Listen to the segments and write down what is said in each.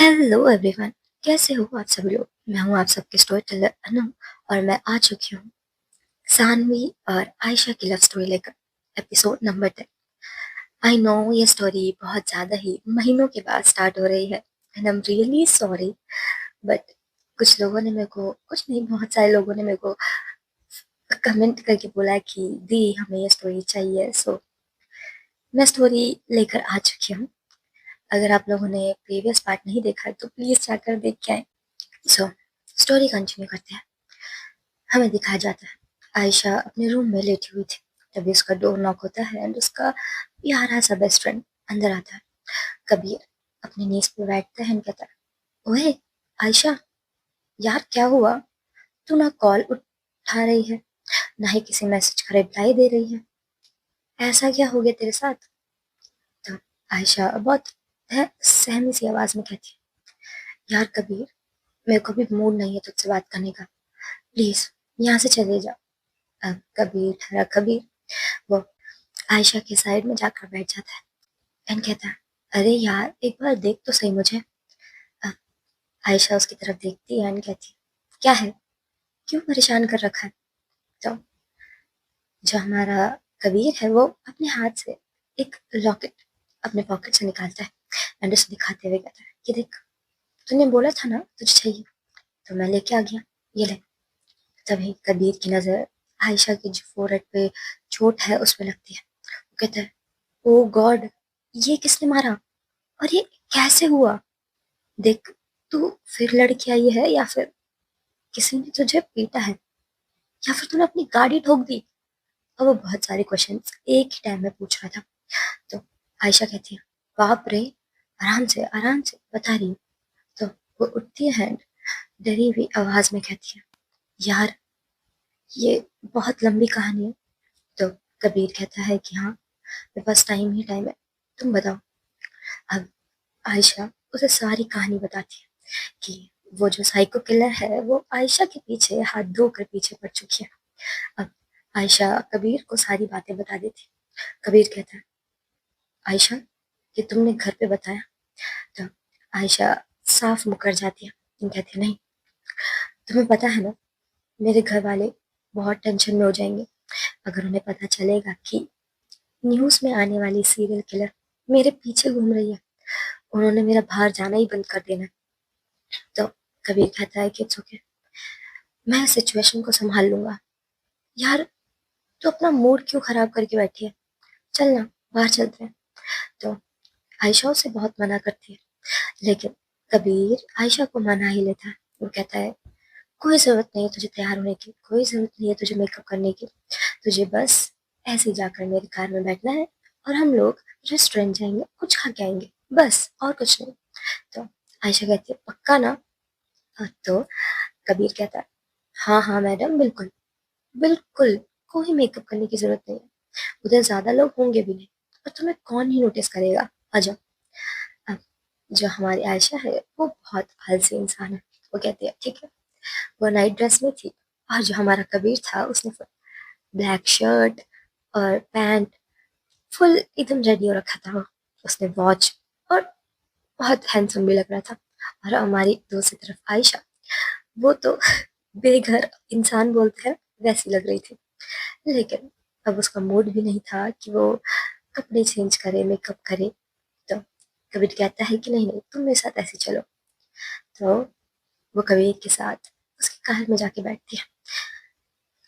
Hello everyone. कैसे हो आप सब लोग। मैं हूँ आप सबके स्टोरी टेलर अनु और मैं आ चुकी हूँ सानवी और आयशा की लव स्टोरी लेकर एपिसोड नंबर 10। आई नो ये स्टोरी बहुत ज़्यादा ही महीनों के बाद स्टार्ट हो रही है and I am really sorry, but कुछ लोगों ने मेरे को, कुछ नहीं, बहुत सारे लोगों ने मेरे को कमेंट करके बोला है कि दी हमें ये स्टोरी चाहिए, सो मैं स्टोरी लेकर आ चुकी हूँ। अगर आप लोगों ने प्रीवियस पार्ट नहीं देखा है तो प्लीज़ जाकर देख के आए। सो स्टोरी कंटिन्यू करते हैं। हमें दिखाया जाता है आयशा अपने रूम में लेटी हुई थी। तभी उसका डोर नॉक होता है एंड उसका प्यारा सा बेस्ट फ्रेंड अंदर आता है। कबीर अपने नीज पे बैठता है एंड कहता है, ओए आयशा, यार क्या हुआ? तू ना कॉल उठा रही है, ना ही किसी मैसेज का रिप्लाई दे रही है। ऐसा क्या हो गया तेरे साथ? तो आयशा बहुत सहमी सी आवाज में कहती है, यार कबीर, मेरे को भी मूड नहीं है तुझसे बात करने का। प्लीज यहाँ से चले जा। अब कबीर ठहरा। कबीर वो आयशा के साइड में जाकर बैठ जाता है एंड कहता है, अरे यार एक बार देख तो सही मुझे। अब आयशा उसकी तरफ देखती है एंड कहती है, क्या है, क्यों परेशान कर रखा है? तो जो हमारा कबीर है वो अपने हाथ से एक लॉकेट अपने पॉकेट से निकालता है एंड उसे दिखाते हुए कहता है, ये देख, तूने बोला था ना तुझे चाहिए, तो मैं लेके आ गया, ये ले। तभी कबीर की नजर आयशा की जो फोrehead पे चोट है उस पे लगती है। वो कहता है, ओ गॉड, ये किसने मारा और ये कैसे हुआ? देख, तू फिर लड़की आई है या फिर किसी ने तुझे पीटा है या फिर तूने अपनी गाड़ी ठोक दी? और वो बहुत सारे क्वेश्चंस एक ही टाइम में पूछ रहा था। तो आयशा कहती है, बाप रे, आराम से बता रही हूँ। तो वो उठती है and डरी हुई आवाज में कहती है, यार ये बहुत लंबी कहानी है। तो कबीर कहता है कि हाँ, मेरे पास टाइम ही टाइम है, तुम बताओ। अब आयशा उसे सारी कहानी बताती है कि वो जो साइको किलर है वो आयशा के पीछे हाथ धोकर पीछे पड़ चुकी है। अब आयशा कबीर को सारी बातें बता देती है। कबीर कहता है, आयशा, ये तुमने घर पे बताया? तो आयशा साफ मुकर जाती है। तुम कहती है, नहीं, तुम्हें पता है ना, मेरे घर वाले बहुत टेंशन में हो जाएंगे अगर उन्हें पता चलेगा कि न्यूज में आने वाली सीरियल किलर मेरे पीछे घूम रही है। उन्होंने मेरा बाहर जाना ही बंद कर देना है। तो कबीर कहता है कि इट्स ओके, मैं सिचुएशन को संभाल लूंगा। यार, तू अपना मूड क्यों खराब करके बैठी है? चल ना, बाहर चलते हैं। तो आयशा उसे बहुत मना करती है, लेकिन कबीर आयशा को मना ही लेता है। वो कहता है, कोई जरूरत नहीं है तुझे तैयार होने की, कोई जरूरत नहीं है तुझे मेकअप करने की। तुझे बस ऐसे ही जाकर मेरी कार में बैठना है और हम लोग रेस्टोरेंट जाएंगे, कुछ खा के आएंगे, बस और कुछ नहीं। तो आयशा कहती है, पक्का ना? तो कबीर कहता है, हाँ हाँ मैडम, बिल्कुल बिल्कुल, कोई मेकअप करने की जरूरत नहीं है। उधर ज्यादा लोग होंगे भी नहीं और तुम्हें कौन ही नोटिस करेगा। आ जाओ। अब जो हमारी आयशा है वो बहुत आलसी इंसान है। वो कहती है, ठीक है। वो नाइट ड्रेस में थी और जो हमारा कबीर था उसने ब्लैक शर्ट और पैंट, फुल एकदम रेडी हो रखा था वो। उसने वॉच और बहुत हैंडसम भी लग रहा था। और हमारी दूसरी तरफ आयशा, वो तो बेघर इंसान बोलते हैं वैसी लग रही थी। लेकिन अब उसका मूड भी नहीं था कि वो कपड़े चेंज करे, मेकअप करे। तो कबीर कहता है कि नहीं नहीं, तुम मेरे साथ ऐसे चलो। तो वो कबीर के साथ उसकी कार में जाके बैठती है।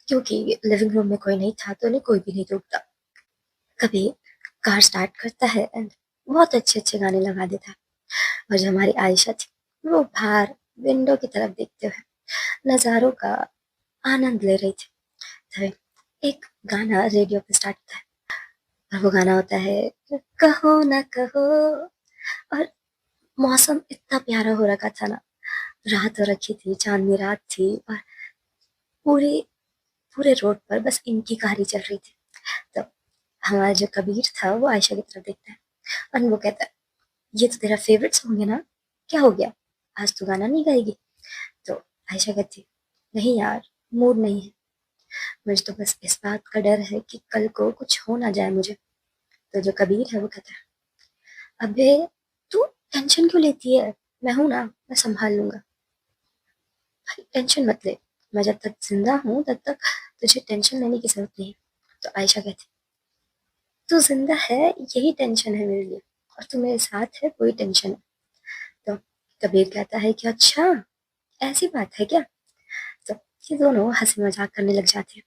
क्योंकि लिविंग रूम में कोई नहीं था तो उन्हें कोई भी नहीं रोकता। कबीर कार स्टार्ट करता है एंड बहुत अच्छे अच्छे गाने लगा देता है। और जो हमारी आयशा थी वो बाहर विंडो की तरफ देखते हुए नज़ारों का आनंद ले रही थी। तभी एक गाना रेडियो पे स्टार्ट होता है और वो गाना होता है, कहो ना कहो। और मौसम इतना प्यारा हो रखा था ना, रात हो रखी थी, चांदनी रात थी और पूरे पूरे रोड पर बस इनकी कहानी चल रही थी। तो हमारा जो कबीर था वो आयशा की तरफ देखता है और वो कहता है, ये तो तेरा फेवरेट सॉन्ग है ना, क्या हो गया, आज तू गाना नहीं गाएगी? तो आयशा कहती, नहीं यार, मूड नहीं है, मुझे तो बस इस बात का डर है कि कल को कुछ हो ना जाए मुझे। तो जो कबीर है वो कहता है, अबे तू टेंशन क्यों लेती है, मैं हूँ ना, मैं संभाल लूंगा। भाई टेंशन मत ले, मैं जब तक जिंदा हूँ तब तक तुझे टेंशन लेने की जरूरत नहीं। तो आयशा कहती, तू जिंदा है यही टेंशन है मेरे लिए, और तू मेरे साथ है वही टेंशन है। तो कबीर कहता है कि अच्छा, ऐसी बात है क्या। तो ये दोनों हंसी मजाक करने लग जाते हैं।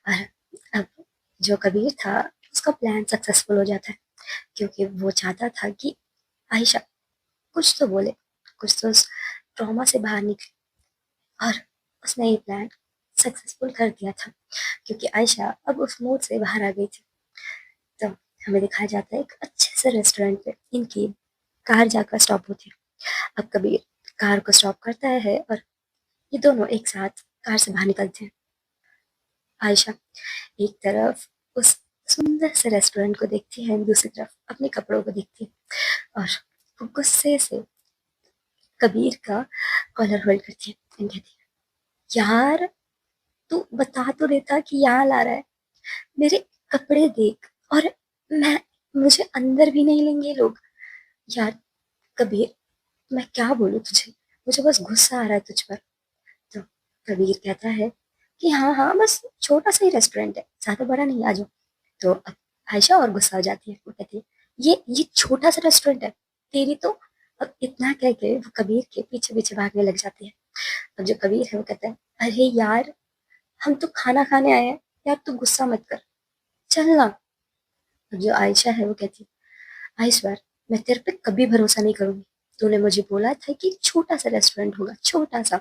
और अब जो कबीर था, उसका प्लान सक्सेसफुल हो जाता है, क्योंकि वो चाहता था कि आयशा कुछ तो बोले, कुछ तो उस ट्रॉमा से बाहर निकले। और उसने ये प्लान सक्सेसफुल कर दिया था, क्योंकि आयशा अब उस मोड से बाहर आ गई थी। तो हमें दिखाया जाता है एक अच्छे से रेस्टोरेंट पे इनकी कार जाकर स्टॉप होती है। अब कबीर कार को स्टॉप करता है और ये दोनों एक साथ कार से बाहर निकलते हैं। आयशा एक तरफ उस सुंदर से रेस्टोरेंट को देखती है, दूसरी तरफ अपने कपड़ों को देखती है, और वो गुस्से से कबीर का कॉलर होल्ड करती है एंड कहती है, यार तू बता तो देता कि यहाँ ला रहा है, मेरे कपड़े देख। और मैं मुझे अंदर भी नहीं लेंगे ये लोग। यार कबीर, मैं क्या बोलूं तुझे, मुझे बस गुस्सा आ रहा है तुझ पर। तो कबीर कहता है कि हाँ हाँ, बस छोटा सा ही रेस्टोरेंट है, ज्यादा बड़ा नहीं, आ जाओ। तो अब आयशा और गुस्सा हो जाती है, वो कहती है ये छोटा सा रेस्टोरेंट है तेरी तो। अब इतना कह के वो कबीर के पीछे पीछे भागने लग जाती है। अब जो कबीर है वो कहता है, अरे यार हम तो खाना खाने आए हैं, यार तू गुस्सा मत कर, चल ना। अब जो आयशा है वो कहती है, आई स्वेर मैं तेरे पे कभी भरोसा नहीं करूंगी। तूने मुझे बोला था कि छोटा सा रेस्टोरेंट होगा, छोटा सा,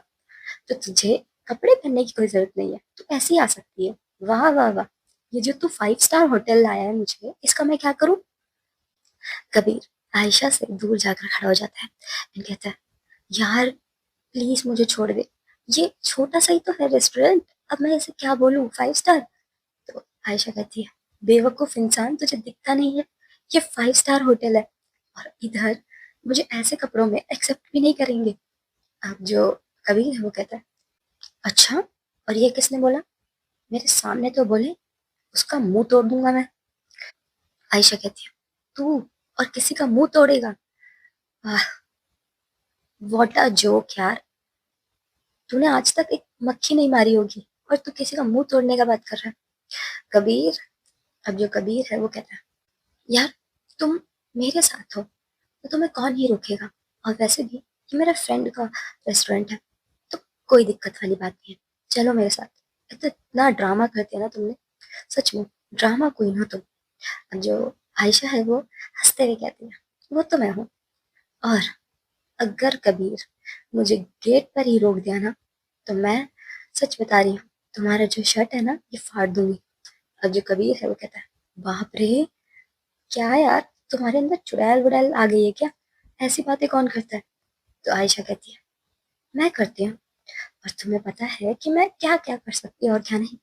तो तुझे कपड़े पहनने की कोई जरूरत नहीं है, तू ऐसे ही आ सकती है। वाह वाह वाह, ये जो तू 5 स्टार होटल लाया है मुझे, इसका मैं क्या करूं। कबीर आयशा से दूर जाकर खड़ा हो जाता है एंड कहता है, यार प्लीज मुझे छोड़ दे, ये छोटा सा ही तो है रेस्टोरेंट, अब मैं इसे क्या बोलूं, 5 स्टार। तो आयशा कहती है, बेवकूफ इंसान, तुझे दिखता नहीं है, ये 5 स्टार होटल है, और इधर मुझे ऐसे कपड़ों में एक्सेप्ट भी नहीं करेंगे। अब जो कबीर है वो कहता है, अच्छा, और ये किसने बोला, मेरे सामने तो बोले, उसका मुंह तोड़ दूंगा मैं। आयशा कहती है, तू और किसी का मुंह तोड़ेगा। व्हाट अ जोक यार, तूने आज तक एक मक्खी नहीं मारी होगी और तू किसी का मुंह तोड़ने का बात कर रहा है। कबीर, अब जो कबीर है वो कहता है, यार तुम मेरे साथ हो तो तुम्हें कौन ही रोकेगा, और वैसे भी ये मेरा फ्रेंड का रेस्टोरेंट है, तो कोई दिक्कत वाली बात नहीं है, चलो मेरे साथ। इतना ड्रामा करते हैं ना तुमने, सच में ड्रामा क्वीन हो तुम। अब जो आयशा है वो हंसते हुए कहती है, वो तो मैं हूँ, और अगर कबीर मुझे गेट पर ही रोक दिया ना, तो मैं सच बता रही हूँ, तुम्हारा जो शर्ट है ना ये फाड़ दूंगी। अब जो कबीर है वो कहता है, बाप रे, क्या यार, तुम्हारे अंदर चुड़ैल वुड़ैल आ गई है क्या, ऐसी बातें कौन करता है। तो आयशा कहती है, मैं करती हूँ, और तुम्हें पता है कि मैं क्या क्या कर सकती हूँ और क्या नहीं।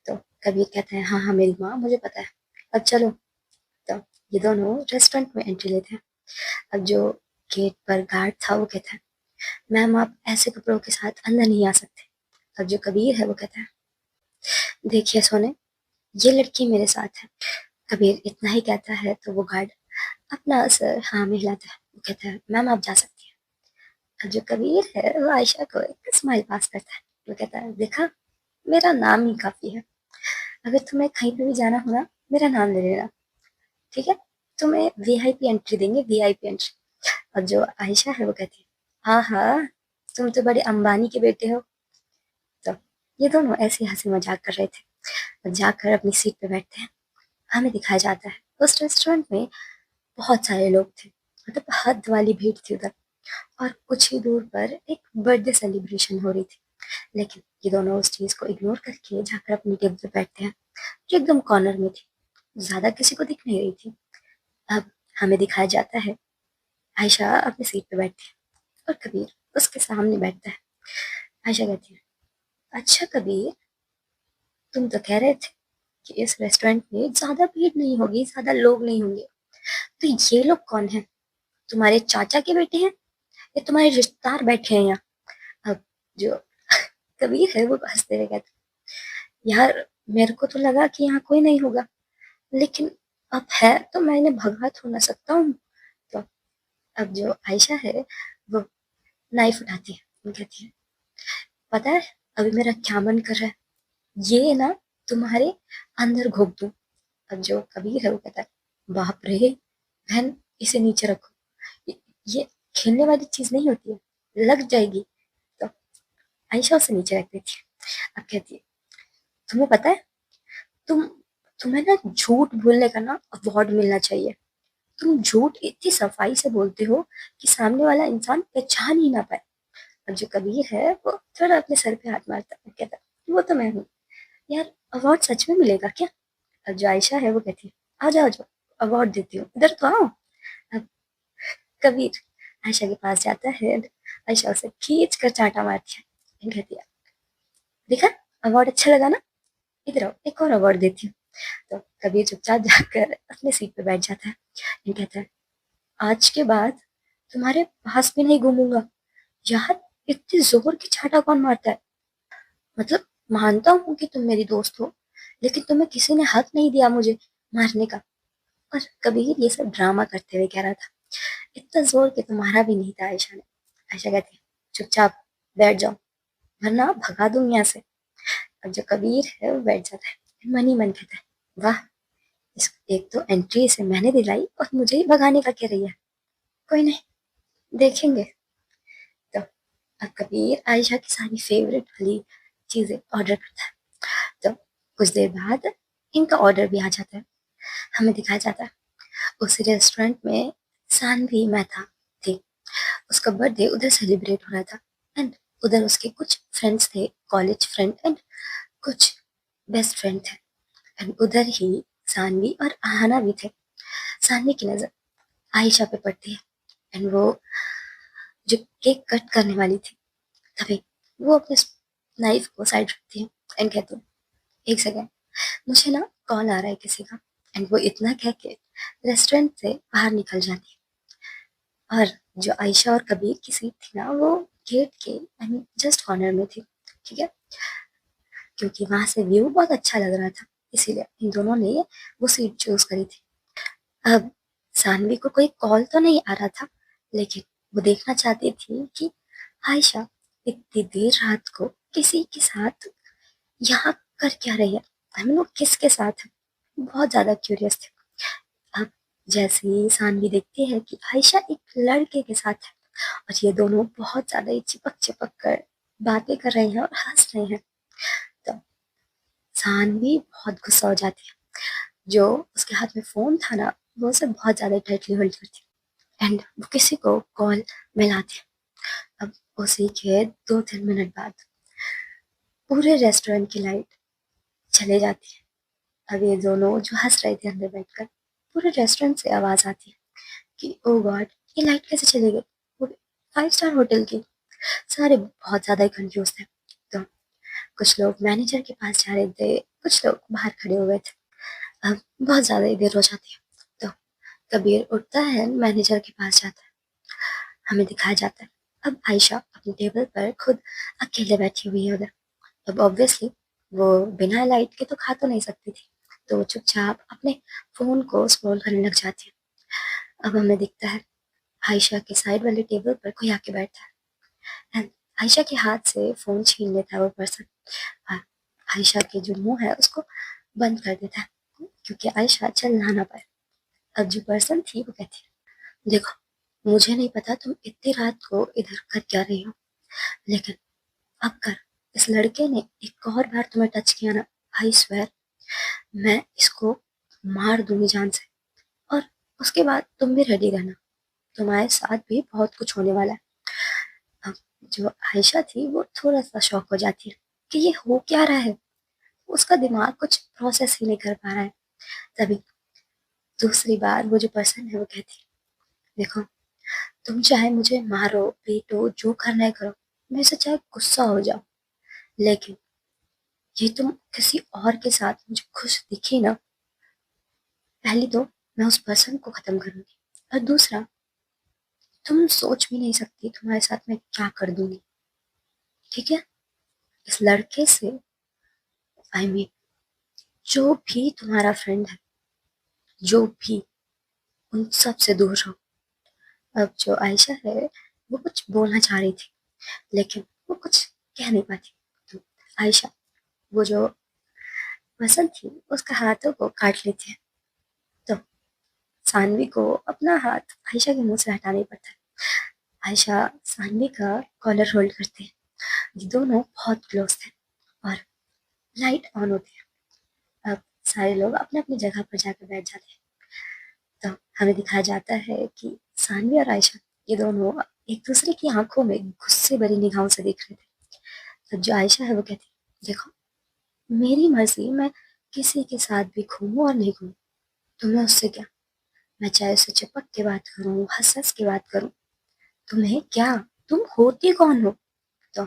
तो कबीर कहता है, हाँ हाँ मेरी माँ, मुझे पता है, अब चलो। तो ये दोनों रेस्टोरेंट में एंट्री लेते हैं। अब जो गेट पर गार्ड था वो कहता है, मैम आप ऐसे कपड़ों के साथ अंदर नहीं आ सकते। अब जो कबीर है वो कहता है, देखिए सोने, ये लड़की मेरे साथ है। कबीर इतना ही कहता है तो वो गार्ड अपना सर हाँ में हिलाता है, वो कहता है, मैम आप जा सकती हैं। अब जो कबीर है वो आयशा को एक स्माइल पास करता है, वो कहता है, देखा, मेरा नाम ही काफी है, अगर तुम्हें कहीं पे भी जाना हो ना, मेरा नाम ले लेना, ठीक है, तुम्हें वीआईपी एंट्री देंगे, वीआईपी एंट्री। और जो आयशा है वो कहती है, हाँ हाँ, तुम तो बड़े अंबानी के बेटे हो। तो ये दोनों ऐसे ही हंसी मजाक कर रहे थे और जाकर अपनी सीट पे बैठते हैं। हमें दिखाया जाता है उस रेस्टोरेंट में बहुत सारे लोग थे, मतलब हद वाली भीड़ थी उधर, और कुछ ही दूर पर एक बर्थडे सेलिब्रेशन हो रही थी। लेकिन ये दोनों उस चीज को इग्नोर करके जाकर अपनी टेबल पे बैठते हैं, जो एकदम कॉर्नर में थी, ज्यादा किसी को दिख नहीं रही थी। अब हमें दिखाया जाता है आयशा अपनी सीट पे बैठती है और कबीर उसके सामने बैठता है। आयशा कहती है, अच्छा कबीर, तुम तो कह रहे थे कि इस रेस्टोरेंट में ज्यादा भीड़ नहीं होगी, ज्यादा लोग नहीं होंगे, तो ये लोग कौन है, तुम्हारे चाचा के बेटे हैं या तुम्हारे रिश्तेदार बैठे हैं यहाँ। अब जो कबीर है वो हंसते हुए कहते हैं, यार मेरे को तो लगा कि यहाँ कोई नहीं होगा, लेकिन अब है तो मैं इन्हें भगा थोड़ा ना सकता हूँ। तो अब जो आयशा है वो नाइफ उठाती है, वो कहती है, पता है अभी मेरा क्या मन कर रहा है, ये ना तुम्हारे अंदर घोप दूं। अब जो कबीर है वो कहता है, बाप रे बहन, इसे नीचे रखो, ये खेलने वाली चीज नहीं होती है, लग जाएगी। तो आयशा उसे नीचे रख देती है। अब कहती है, तुम्हें पता है, तुम तुम्हें ना झूठ बोलने का ना अवार्ड मिलना चाहिए। तुम झूठ इतनी सफाई से बोलते हो कि सामने वाला इंसान पहचान ही ना पाए। अब जो कबीर है वो थोड़ा अपने सर पे हाथ मारता है, कहता है, वो तो मैं हूँ यार, अवार्ड सच में मिलेगा क्या? अब जो आयशा है वो कहती है, आ जाओ, जो अवार्ड देती हूँ, इधर तो आओ। अब कबीर आयशा के पास जाता है, आयशा उसे खींच कर चांटा मारती है, कहती है, देखा, अवार्ड अच्छा लगा ना, इधर आओ, एक और अवार्ड देती हूँ। तो कबीर चुपचाप जाकर अपने सीट पे बैठ जाता है, कहता है, आज के बाद तुम्हारे पास भी नहीं घूमूंगा। यार, इतनी जोर की चाटा कौन मारता है? मतलब, मानता हूँ कि तुम मेरी दोस्त हो, लेकिन तुम्हें किसी ने हक नहीं दिया मुझे मारने का। और कबीर ये सब ड्रामा करते हुए कह रहा था, इतना जोर के तुम्हारा भी नहीं था। आयशा ने आयशा कहती है, चुपचाप बैठ जाओ, वरना भगा दूंगी यहाँ से। अब जो कबीर है वो बैठ जाता है, मन ही मन कहता है, वाह, इस एक तो एंट्री इसे मैंने दिलाई और मुझे ही भगाने का कह रही है। कोई नहीं, देखेंगे। तो अब कबीर आयशा की सारी फेवरेट वाली चीजें ऑर्डर करता है। तो कुछ देर बाद इनका ऑर्डर भी आ जाता है। हमें दिखाया जाता है उस रेस्टोरेंट में सानवी मेहता थी। उसका बर्थडे उधर सेलिब्रेट हो रहा था, एंड उधर उसके कुछ फ्रेंड्स थे, कॉलेज फ्रेंड एंड कुछ बेस्ट फ्रेंड थे। एंड उधर ही सानवी और आहाना भी थे। सानवी की नजर आयशा पे पड़ती है, एंड वो जो केक कट करने वाली थी, तभी वो अपने नाइफ को साइड रखती है एंड कहती है, एक सेकेंड, मुझे ना कॉल आ रहा है किसी का। एंड वो इतना कह के रेस्टोरेंट से बाहर निकल जाती है। और जो आयशा और कबीर की सीट थी ना, वो गेट के आई मीन जस्ट कॉर्नर में थी, ठीक है, क्योंकि वहां से व्यू बहुत अच्छा लग रहा था, इसीलिए इन दोनों ने वो सीट चूज करी थी। अब सानवी को कोई कॉल तो नहीं आ रहा था, लेकिन वो देखना चाहती थी कि आयशा इतनी देर रात को किसी के साथ यहाँ कर क्या रही है, आई मीन वो किसके साथ है, बहुत ज्यादा क्यूरियस थे। अब जैसे ही सानवी देखती है कि आयशा एक लड़के के साथ है और ये दोनों बहुत ज्यादा ही चिपक चिपक कर बातें कर रहे हैं और हंस रहे हैं, तो सानवी बहुत गुस्सा हो जाती है। जो उसके हाथ में फोन था ना, वो उसे बहुत ज्यादा टाइटली होल्ड करती है एंड वो किसी को कॉल मिलाती है। अब उसी के 2-3 मिनट बाद पूरे रेस्टोरेंट की लाइट चले जाती है। अब ये दोनों जो हंस रहे थे अंदर बैठकर, पूरे रेस्टोरेंट से आवाज आती है कि ओ गॉड, ये लाइट कैसे चली गई, वो 5 स्टार होटल की। सारे बहुत ज्यादा कंफ्यूज थे। तो कुछ लोग मैनेजर के पास जा रहे थे, कुछ लोग बाहर खड़े हुए थे। अब बहुत ज्यादा ही देर हो जाती है, तो कबीर उठता है, मैनेजर के पास जाता है। हमें दिखाया जाता है अब आयशा अपनी टेबल पर खुद अकेले बैठी हुई है उधर। अब ऑब्वियसली वो बिना लाइट के तो खा तो नहीं सकती थी, तो वो चुपचाप अपने फोन को स्क्रॉल करने लग जाती है। अब हमें दिखता है आयशा के साइड वाले टेबल पर कोई आके बैठा है एंड आयशा के हाथ से फोन छीन लेता है वो पर्सन। और आयशा के जो मुंह है उसको बंद कर देता है, क्योंकि आयशा चल ना पाए। अब जो पर्सन थी वो कहती है, देखो, मुझे नहीं पता तुम इतनी रात को इधर कर क्या रही हो, लेकिन अब कर इस लड़के ने एक और बार तुम्हें टच किया ना, आई स्वेर मैं इसको मार दूंगी जान से। और उसके बाद तुम भी रेडी रहना, तुम्हारे साथ भी बहुत कुछ होने वाला है। अब जो आयशा थी वो थोड़ा सा शॉक हो जाती है कि ये हो क्या रहा है, उसका दिमाग कुछ प्रोसेस ही नहीं कर पा रहा है। तभी दूसरी बार वो जो पर्सन है वो कहती है, देखो, तुम चाहे मुझे मारो पीटो जो करना है करो, मेरे से चाहे गुस्सा हो जाओ, लेकिन ये तुम किसी और के साथ मुझे खुश दिखी ना, पहली तो मैं उस पर्सन को खत्म करूंगी, और दूसरा, तुम सोच भी नहीं सकती तुम्हारे साथ मैं क्या कर दूंगी। ठीक है, इस लड़के से आई मीन जो भी तुम्हारा फ्रेंड है, जो भी, उन सब से दूर रहो। अब जो आयशा है वो कुछ बोलना चाह रही थी, लेकिन वो कुछ कह नहीं पाती। तो आयशा, वो जो वसंत थी, उसका हाथों को काट लेती है। तो सानवी को अपना हाथ आयशा के मुंह से हटाना ही पड़ता है। आयशा सानवी का कॉलर होल्ड करती है। ये दोनों बहुत क्लोज थे। और लाइट ऑन होती है। अब सारे लोग अपने अपनी जगह पर जाकर बैठ जाते हैं। तो हमें दिखाया जाता है कि सानवी और आयशा, ये दोनों एक दूसरे की आंखों में गुस्से भरी निगाहों से देख रहे थे। तब जो आयशा है वो कहती है, देखो, मेरी मर्जी, मैं किसी के साथ भी घूमूं और नहीं घूमूं, तुम्हें उससे क्या। मैं चाहे उससे चिपक के बात करूं, हंस हंस के बात करूं, तुम्हें क्या, तुम होती कौन हो। तो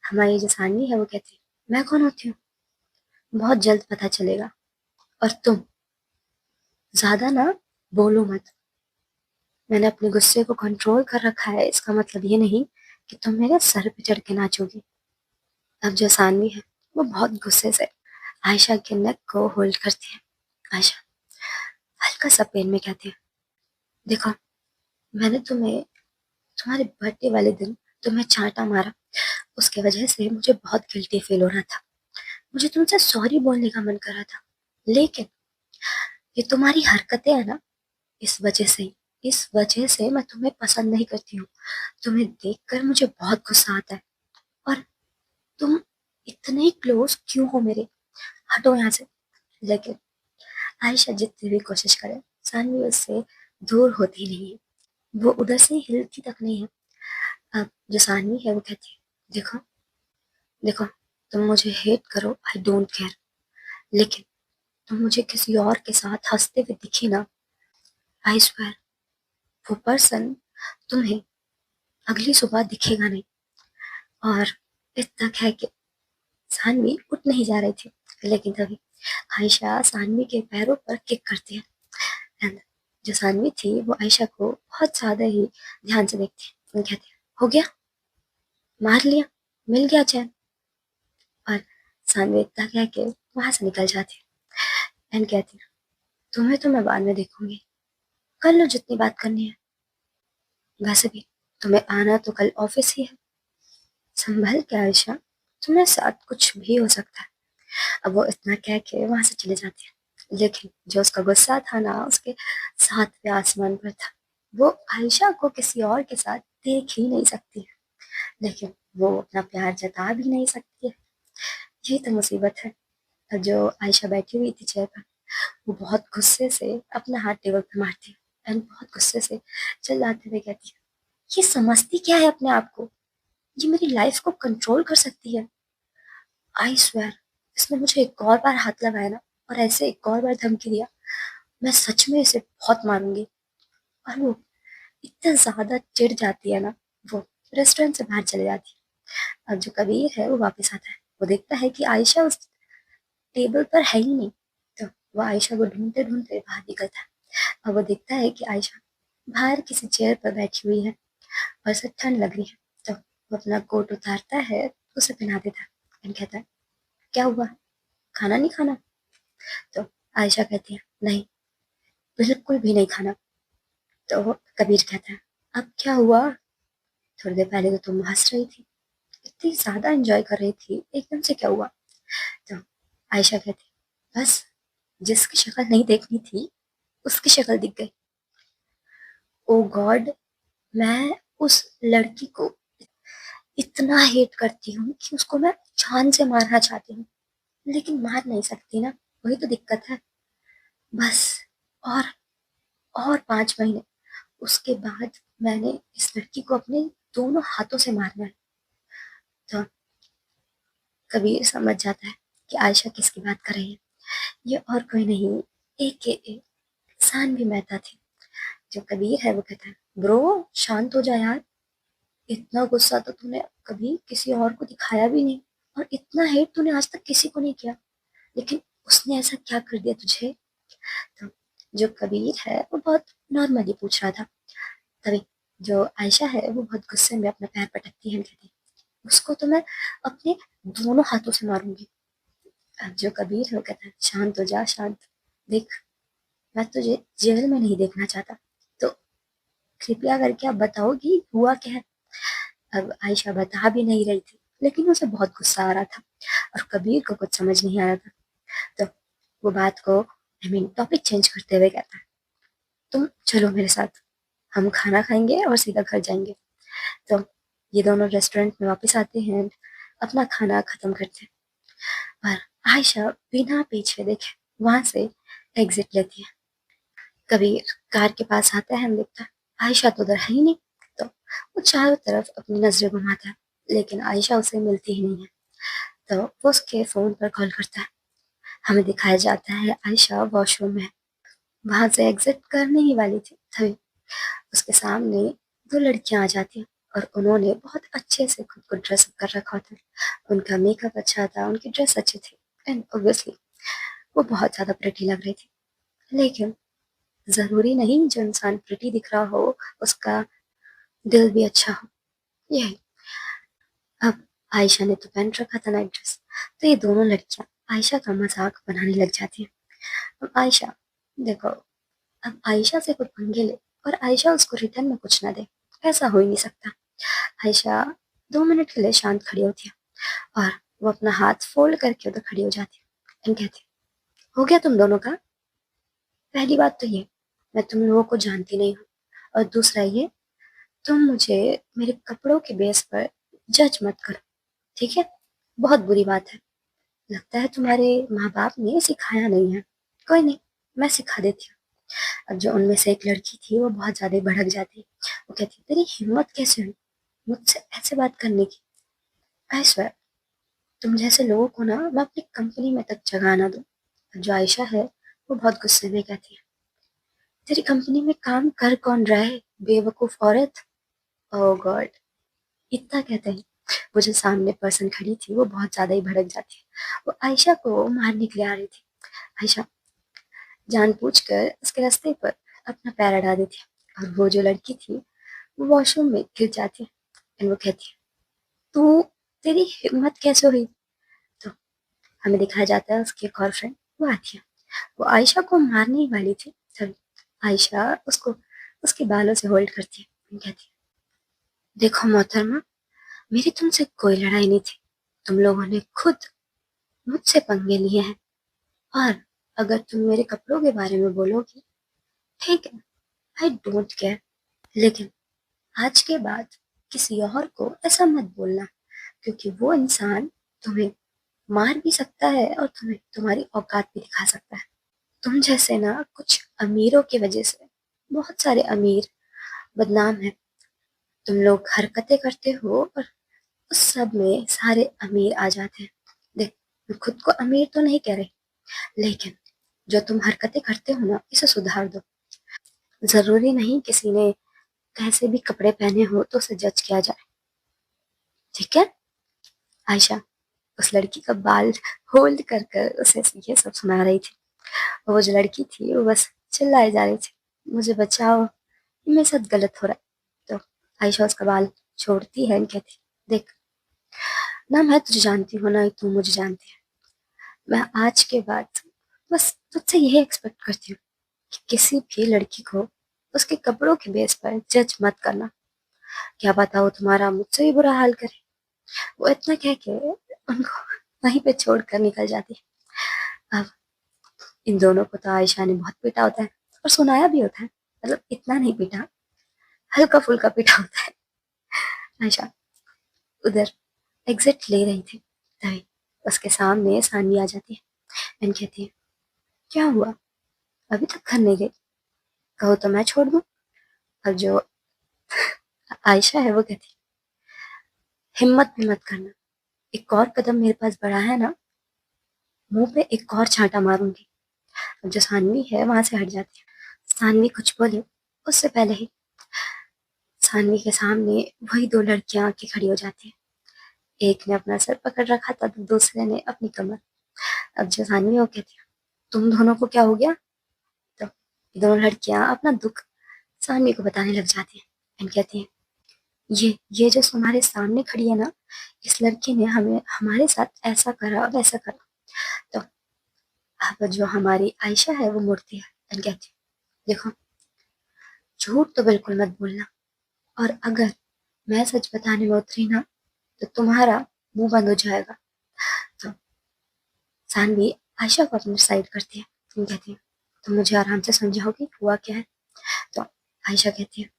हमारी जो सानवी है वो कहती है, मैं कौन होती हूँ, बहुत जल्द पता चलेगा। और तुम ज्यादा ना बोलो मत। मैंने अपने गुस्से को कंट्रोल कर रखा है, इसका मतलब ये नहीं कि तुम मेरे सर पे चढ़ के नाचोगी। अब जो सानवी है वो बहुत गुस्से से आयशा के नेक को होल्ड करती है। आयशा हल्का सा पेन में कहती है, देखो, मैंने तुम्हें तुम्हारे बर्थडे वाले दिन तुम्हें चांटा मारा, उसके वजह से मुझे बहुत गिल्टी फील हो रहा था। मुझे तुमसे सॉरी बोलने का मन कर रहा था, लेकिन ये तुम्हारी हरकतें है ना, इस वजह से इस वजह से मैं तुम्हें पसंद नहीं करती हूँ। तुम्हें देखकर मुझे बहुत गुस्सा आता है। और तुम इतने क्लोज क्यों हो मेरे, हटो यहाँ से। लेकिन आयशा जितनी भी कोशिश करे, सानवी उससे दूर होती नहीं है। वो उधर से हिलती तक नहीं है। अब जो सानवी है वो कहती है, देखो, देखो, तुम मुझे हेट करो, आई डोंट केयर, लेकिन तुम मुझे किसी और के साथ हंसते हुए दिखी ना, आई स्वेयर, वो पर्सन तुम्हें अगली सुबह दिखेगा नहीं। और इतना है कि सानवी उठ नहीं जा रही थी, लेकिन तभी आयशा सानवी के पैरों पर किक करती है। एंड जो सानवी थी वो आयशा को बहुत ज्यादा ही ध्यान से देखती है। वो कहती है, हो गया, मार लिया, मिल गया चैन। और सानवी इतना कह के वहां से निकल जाती है एंड कहती है, तुम्हें तो मैं बाद में देखूंगी, कर लो जितनी बात करनी है। वैसे भी तुम्हें आना तो कल ऑफिस ही है, संभल के आयशा, तुम्हारे साथ कुछ भी हो सकता है। अब वो इतना कह के वहां से चले जाती है, लेकिन जो उसका गुस्सा था ना, उसके सातवें आसमान पर था। वो आयशा को किसी और के साथ देख ही नहीं सकती है, लेकिन वो अपना प्यार जता भी नहीं सकती है। यही तो मुसीबत है। अब जो आयशा बैठी हुई थी चेयर पर, वो बहुत गुस्से से अपना हाथ टेबल पर मारती है एंड बहुत गुस्से से चिल्लाते हुए कहती है, ये समझती क्या है अपने आप को, ये मेरी लाइफ को कंट्रोल कर सकती है। आई स्वेयर, इसने मुझे एक और बार हाथ लगाया ना, और ऐसे एक और बार धमकी दिया, मैं सच में इसे बहुत मारूंगी। और वो इतना ज्यादा चिढ़ जाती है ना, वो रेस्टोरेंट से बाहर चले जाती है। अब जो कबीर है वो वापस आता है। वो देखता है कि आयशा उस टेबल पर है ही नहीं। तो वो आयशा को ढूंढते ढूंढते बाहर निकलता है। और वो देखता है कि आयशा बाहर किसी चेयर पर बैठी हुई है और उसे ठंड लग रही है। तो वो अपना कोट उतारता है, उसे पहना देता है एंड कहता है, क्या हुआ, खाना नहीं खाना। तो आयशा कहती है, नहीं, बिल्कुल भी नहीं खाना। तो वो कबीर कहता है, अब क्या हुआ, थोड़ी देर पहले तो तुम हंस रही थी, इतनी ज्यादा एंजॉय कर रही थी, एकदम से क्या हुआ। तो आयशा कहती, बस, जिसकी शक्ल नहीं देखनी थी उसकी शक्ल दिख गई। ओ गॉड, मैं उस लड़की को इतना हेट करती हूँ कि उसको मैं जान से मारना चाहती हूँ, लेकिन मार नहीं सकती ना, वही तो दिक्कत है। बस, और 5 महीने, उसके बाद मैंने इस लड़की को अपने दोनों हाथों से मारना है। तो कबीर समझ जाता है कि आयशा किसकी बात कर रही है। ये और कोई नहीं, ए सान भी मेहता थी। जो कबीर है वो कहता है, ब्रो, शांत हो जा यार, इतना गुस्सा तो तूने कभी किसी और को दिखाया भी नहीं, और इतना हेट तूने आज तक किसी को नहीं किया, लेकिन उसने ऐसा क्या कर दिया तुझे। तो जो कबीर है वो बहुत नॉर्मली पूछ रहा था। तभी जो आयशा है वो बहुत गुस्से में अपना पैर पटकती है, कहती है, उसको तो मैं अपने दोनों हाथों से मारूंगी। अब जो कबीर है वो कहता है, शांत हो जा, शांत, देख, मैं तुझे जेल में नहीं देखना चाहता, तो कृपया करके आप बताओ कि हुआ क्या है। अब आयशा बता भी नहीं रही थी, लेकिन उसे बहुत गुस्सा आ रहा था और कबीर को कुछ समझ नहीं आ रहा था। तो वो बात को टॉपिक चेंज करते हुए कहता है, तुम चलो मेरे साथ, हम खाना खाएंगे और सीधा घर जाएंगे। तो ये दोनों रेस्टोरेंट में वापस आते हैं, अपना खाना खत्म करते हैं और आयशा बिना पीछे देखे वहां से एग्जिट लेती है। कबीर कार के पास आता है, हम देखता है आयशा तो उधर है ही नहीं। तो वो चारों तरफ अपनी नजरें घुमाता है, लेकिन आयशा उसे मिलती ही नहीं है। तो वो उसके फोन पर कॉल करता है। हमें दिखाया जाता है आयशा वॉशरूम में है। वहां से एग्जिट करने ही वाली थी, तभी उसके सामने दो लड़कियां आ जाती हैं और उन्होंने बहुत अच्छे से खुद को ड्रेसअप कर रखा था। उनका मेकअप अच्छा था, उनकी ड्रेस अच्छी थी एंड ऑब्वियसली वो बहुत ज्यादा प्रिटी लग रही थी। लेकिन जरूरी नहीं जो इंसान प्रिटी दिख रहा हो उसका दिल भी अच्छा हो। यही अब आयशा ने तो पहन रखा था नाइट ड्रेस, तो ये दोनों लड़कियां आयशा का मजाक बनाने लग जाती हैं। अब आयशा, देखो, अब आयशा से खुद पंगे ले और आयशा उसको रिटर्न में कुछ ना दे, ऐसा हो ही नहीं सकता। आयशा 2 मिनट के लिए शांत खड़ी होती है और वो अपना हाथ फोल्ड करके उधर खड़ी हो जाती है एंड कहती है, हो गया तुम दोनों का? पहली बात तो ये, मैं तुम लोगों को जानती नहीं हूँ, और दूसरा ये, तुम मुझे मेरे कपड़ों के बेस पर जज मत करो, ठीक है? बहुत बुरी बात है। लगता है तुम्हारे माँ बाप ने सिखाया नहीं है। कोई नहीं, मैं सिखा देती हूँ। अब जो उनमें से एक लड़की थी वो बहुत ज्यादा भड़क जाती। वो कहती, तेरी हिम्मत कैसे हुई मुझसे ऐसे बात करने की? आई स्वेयर, तुम जैसे लोगों को ना मैं अपनी कंपनी में तक जगह ना दूं। जो आयशा है वो बहुत गुस्से में कहती है, तेरी कंपनी में काम कर कौन रहा है, बेवकूफ औरत? ओह गॉड, इतना कहते हैं वो जो सामने पर्सन खड़ी थी वो बहुत ज्यादा ही भड़क जाती है। वो आयशा को मारने के लिए आ रही थी। आयशा जानबूझकर उसके रास्ते पर अपना पैर अड़ा देती है और वो जो लड़की थी वो वॉशरूम में गिर जाती है एंड वो कहती है, तू, तेरी हिम्मत कैसे हुई? तो हमें दिखाया जाता है उसकी एक और फ्रेंड वो आती है। वो आयशा को मारने ही वाली थी, तभी आयशा उसको उसके बालों से होल्ड करती है और कहती है, देखो मोहतरमा, मेरी तुमसे कोई लड़ाई नहीं थी। तुम लोगों ने खुद मुझसे पंगे लिए हैं, और अगर तुम मेरे कपड़ों के बारे में बोलोगी, ठीक है, आई डोंट केयर, लेकिन आज के बाद किसी और को ऐसा मत बोलना, क्योंकि वो इंसान तुम्हें मार भी सकता है और तुम्हें तुम्हारी औकात भी दिखा सकता है। तुम जैसे ना कुछ अमीरों की वजह से बहुत सारे अमीर बदनाम हैं। तुम लोग हरकतें करते हो और उस सब में सारे अमीर आ जाते हैं। देख, मैं खुद को अमीर तो नहीं कह रही, लेकिन जो तुम हरकतें करते हो ना, इसे सुधार दो। जरूरी नहीं किसी ने कैसे भी कपड़े पहने हो तो उसे जज किया जाए, ठीक है? आयशा उस लड़की का बाल होल्ड कर कर उसे ये सब सुना रही थी। और वो जो लड़की थी वो बस चिल्लाई जा रही थी, मुझे बचाओ, ये मेरे साथ गलत हो रहा है। तो आयशा उसका बाल छोड़ती है और कहती, देख, ना मैं तुझे जानती हूँ ना तू मुझे जानती है। मैं आज के बाद बस तुझसे यही एक्सपेक्ट करती हूँ कि किसी भी लड़की को उसके कपड़ों के बेस पर जज मत करना। क्या पता वो तुम्हारा मुझसे भी बुरा हाल करे। वो इतना कह के उनको वहीं पे छोड़ कर निकल जाती है। अब इन दोनों को तो आयशा ने बहुत पीटा होता है और सुनाया भी होता है, मतलब इतना नहीं पीटा, हल्का फुल्का पीटा होता है। आयशा उधर एग्जिट ले रही थी, तभी उसके सामने सानवी आ जाती है एंड कहती है, क्या हुआ, अभी तक घर नहीं गई? कहो तो मैं छोड़ दूं? और जो आयशा है वो कहती है, हिम्मत भी मत करना, एक और कदम मेरे पास बढ़ा है ना, मुंह पे एक और छांटा मारूंगी। अब जो सानवी है वहां से हट जाती है। सानवी कुछ बोले उससे पहले ही सानवी के सामने वही दो लड़कियां आके खड़ी हो जाती है। एक ने अपना सर पकड़ रखा था तो दूसरे ने अपनी कमर। अब जो सानवी वो कहती है, तुम दोनों को क्या हो गया? तो ये दोनों लड़कियां अपना दुख सानवी को बताने लग जाती है एंड कहती है, ये जो तुम्हारे सामने खड़ी है ना, इस लड़की ने हमें हमारे साथ ऐसा करा वैसा करा। तो अब जो हमारी आयशा है वो मुड़ती है एंड कहती है, देखो, झूठ तो बिल्कुल मत बोलना, और अगर मैं सच बताने में उतरी ना तो तुम्हारा मुंह बंद हो जाएगा। तो सानवी आयशा को अपनी साइड करती है। तुम कहती है तुम मुझे आराम से समझाओगी हुआ क्या है। तो आयशा कहती है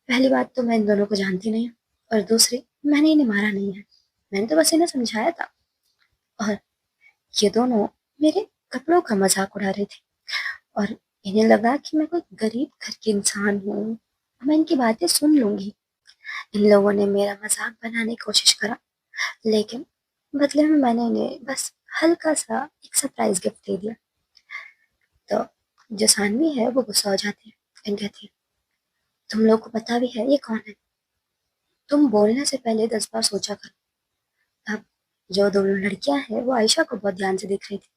पहली बात तो मैं इन दोनों को जानती नहीं हूँ, और दूसरी मैंने इन्हें मारा नहीं है, मैंने तो बस इन्हें समझाया था। और ये दोनों मेरे कपड़ों का मजाक उड़ा रहे थे, और इन्हें लगा कि मैं कोई गरीब घर की इंसान हूँ, मैं इनकी बातें सुन लूंगी। इन लोगों ने मेरा मजाक बनाने की कोशिश करा, लेकिन बदले में मैंने इन्हें बस हल्का सा एक सरप्राइज गिफ्ट दे दिया। तो जो सानवी है वो गुस्सा हो जाती है एंड कहती है तुम लोग को पता भी है ये कौन है? तुम बोलने से पहले 10 बार सोचा करो। अब जो दोनों लड़कियां हैं वो आयशा को बहुत ध्यान से देख रही थी।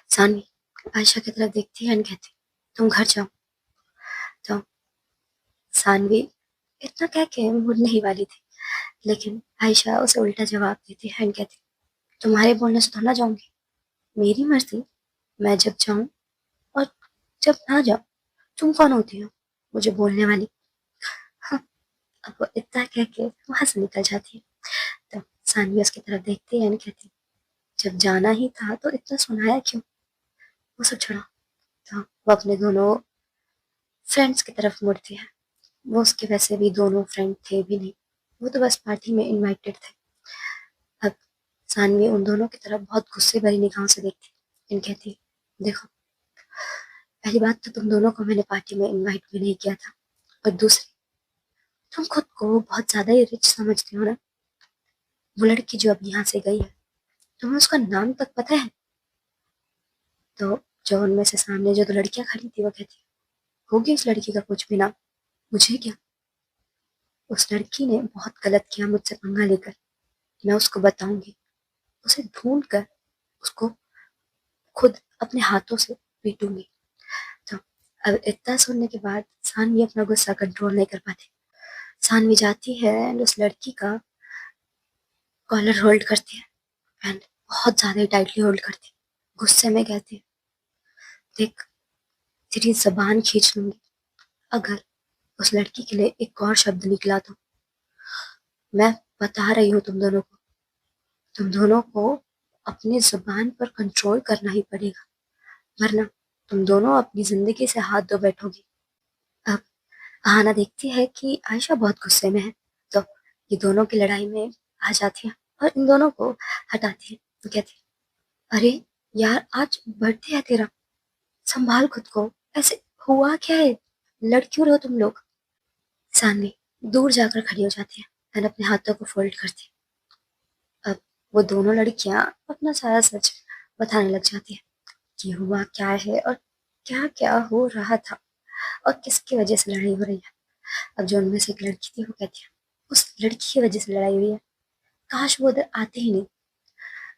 सानवी आयशा की तरफ देखती है एंड कहती तुम घर जाओ। तो सानवी इतना कह के मुड़ने ही वाली थी, लेकिन आयशा उसे उल्टा जवाब देती है एंड कहती तुम्हारे बोलने से थोड़ा ना जाऊंगी, मेरी मर्जी, मैं जब चाहूँ और जब ना जाऊँ। तुम कौन होती हो मुझे बोलने वाली? हाँ, अब वो इतना कह के वहां से निकल जाती है। तो सानवी उसकी तरफ देखती है एंड कहती जब जाना ही था तो इतना सुनाया क्यों? वो सब छोड़ो। तो वो अपने दोनों फ्रेंड्स की तरफ मुड़ती है। वो उसके वैसे भी दोनों फ्रेंड थे भी नहीं, वो तो बस पार्टी में इनवाइटेड थे। अब सानवी उन दोनों की तरफ बहुत गुस्से भरी निगाहों से देखती एंड कहती देखो, पहली बात तो तुम दोनों को मैंने पार्टी में इनवाइट भी नहीं किया था, और दूसरी तुम खुद को बहुत ज्यादा ही रिच समझते हो ना। वो लड़की जो अब यहाँ से गई है तुम्हें उसका नाम तक पता है? तो जो उनमें से सामने जो दो लड़कियां खड़ी थी वो कहती होगी उस लड़की का कुछ भी नाम, मुझे क्या। उस लड़की ने बहुत गलत किया मुझसे पंगा लेकर, मैं उसको बताऊंगी, उसे ढूंढ कर उसको खुद अपने हाथों से पीटूंगी। तो अब इतना सुनने के बाद सानवी अपना गुस्सा कंट्रोल नहीं कर पाती। सानवी जाती है एंड उस लड़की का कॉलर होल्ड करती है एंड बहुत ज्यादा टाइटली होल्ड करती है। गुस्से में कहती है देख, तेरी जबान खींच लूंगी अगर उस लड़की के लिए एक और शब्द निकला तो। मैं बता रही हूँ तुम दोनों को अपनी जुबान पर कंट्रोल करना ही पड़ेगा, वरना तुम दोनों अपनी जिंदगी से हाथ धो बैठोगी। अब आहाना देखती है कि आयशा बहुत गुस्से में है, तो ये दोनों की लड़ाई में आ जाती है और इन दोनों को हटाती है। तो कहती है अरे यार, आज बर्थडे है तेरा, संभाल खुद को, ऐसे हुआ क्या है, लड़ क्यों रहे हो तुम लोग? सानवी दूर जाकर खड़ी हो जाती है और अपने हाथों को फोल्ड करती है। अब वो दोनों लड़कियां अपना सारा सच बताने लग जाती है कि हुआ क्या है और क्या क्या हो रहा था और किसकी वजह से लड़ाई हो रही है। अब जो उनमें से एक लड़की थी वो कहती है उस लड़की की वजह से लड़ाई हुई है, काश वो उधर आते ही नहीं।